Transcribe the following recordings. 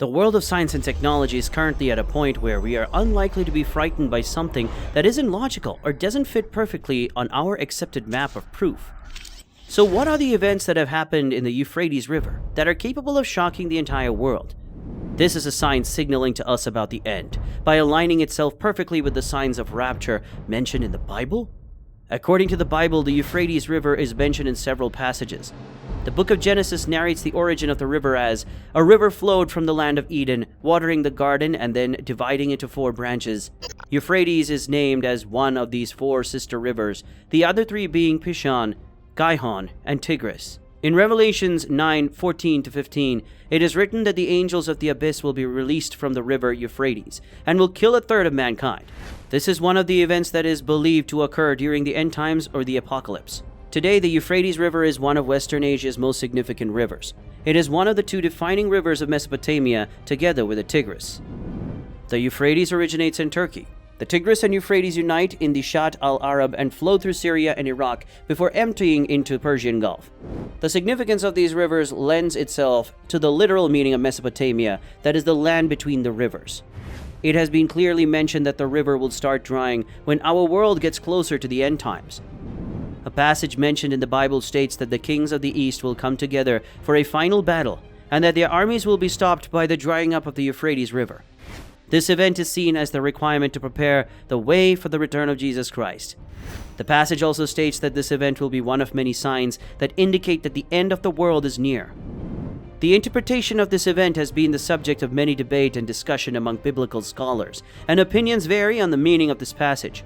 The world of science and technology is currently at a point where we are unlikely to be frightened by something that isn't logical or doesn't fit perfectly on our accepted map of proof. So what are the events that have happened in the Euphrates River that are capable of shocking the entire world? This is a sign signaling to us about the end, by aligning itself perfectly with the signs of rapture mentioned in the Bible? According to the Bible, the Euphrates River is mentioned in several passages. The book of Genesis narrates the origin of the river as a river flowed from the land of Eden, watering the garden and then dividing into 4 branches. Euphrates is named as one of these 4 sister rivers, the other 3 being Pishon, Gihon, and Tigris. In Revelations 9:14-15, it is written that the angels of the abyss will be released from the river Euphrates and will kill 1/3 of mankind. This is one of the events that is believed to occur during the end times or the apocalypse. Today, the Euphrates River is one of Western Asia's most significant rivers. It is one of the 2 defining rivers of Mesopotamia, together with the Tigris. The Euphrates originates in Turkey. The Tigris and Euphrates unite in the Shatt al-Arab and flow through Syria and Iraq before emptying into Persian Gulf. The significance of these rivers lends itself to the literal meaning of Mesopotamia, that is the land between the rivers. It has been clearly mentioned that the river will start drying when our world gets closer to the end times. A passage mentioned in the Bible states that the kings of the East will come together for a final battle, and that their armies will be stopped by the drying up of the Euphrates River. This event is seen as the requirement to prepare the way for the return of Jesus Christ. The passage also states that this event will be one of many signs that indicate that the end of the world is near. The interpretation of this event has been the subject of many debate and discussion among biblical scholars, and opinions vary on the meaning of this passage.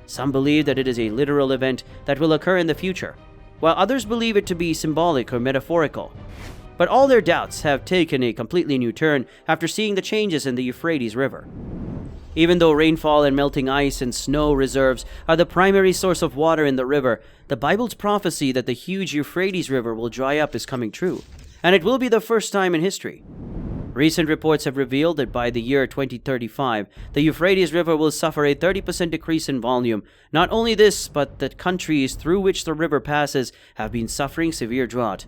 Some believe that it is a literal event that will occur in the future, while others believe it to be symbolic or metaphorical. But all their doubts have taken a completely new turn after seeing the changes in the Euphrates River. Even though rainfall and melting ice and snow reserves are the primary source of water in the river, the Bible's prophecy that the huge Euphrates River will dry up is coming true, and it will be the first time in history. Recent reports have revealed that by the year 2035, the Euphrates River will suffer a 30% decrease in volume. Not only this, but that countries through which the river passes have been suffering severe drought.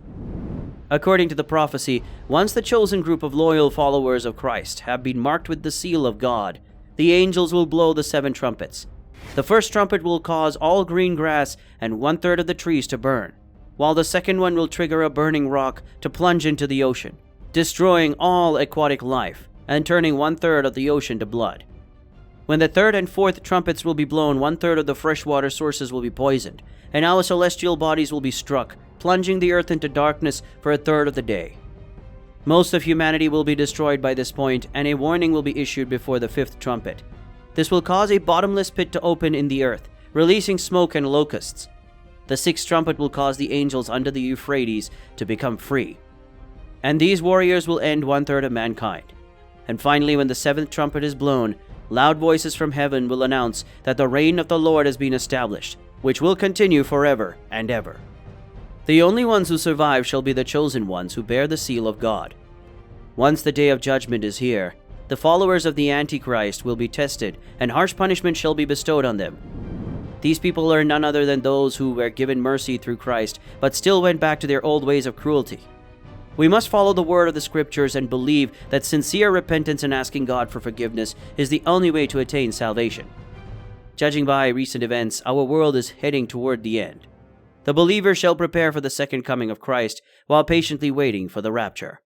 According to the prophecy, once the chosen group of loyal followers of Christ have been marked with the seal of God, the angels will blow the 7 trumpets. The first trumpet will cause all green grass and 1/3 of the trees to burn, while the second one will trigger a burning rock to plunge into the ocean, destroying all aquatic life and turning 1/3 of the ocean to blood. When the 3rd and 4th trumpets will be blown, 1/3 of the freshwater sources will be poisoned, and our celestial bodies will be struck, plunging the earth into darkness for 1/3 of the day. Most of humanity will be destroyed by this point, and a warning will be issued before the 5th trumpet. This will cause a bottomless pit to open in the earth, releasing smoke and locusts. The 6th trumpet will cause the angels under the Euphrates to become free, and these warriors will end 1/3 of mankind. And finally, when the 7th trumpet is blown, loud voices from heaven will announce that the reign of the Lord has been established, which will continue forever and ever. The only ones who survive shall be the chosen ones who bear the seal of God. Once the day of judgment is here, the followers of the antichrist will be tested, and harsh punishment shall be bestowed on them. These people are none other than those who were given mercy through Christ, but still went back to their old ways of cruelty. We must follow the word of the scriptures and believe that sincere repentance and asking God for forgiveness is the only way to attain salvation. Judging by recent events, our world is heading toward the end. The believer shall prepare for the second coming of Christ while patiently waiting for the rapture.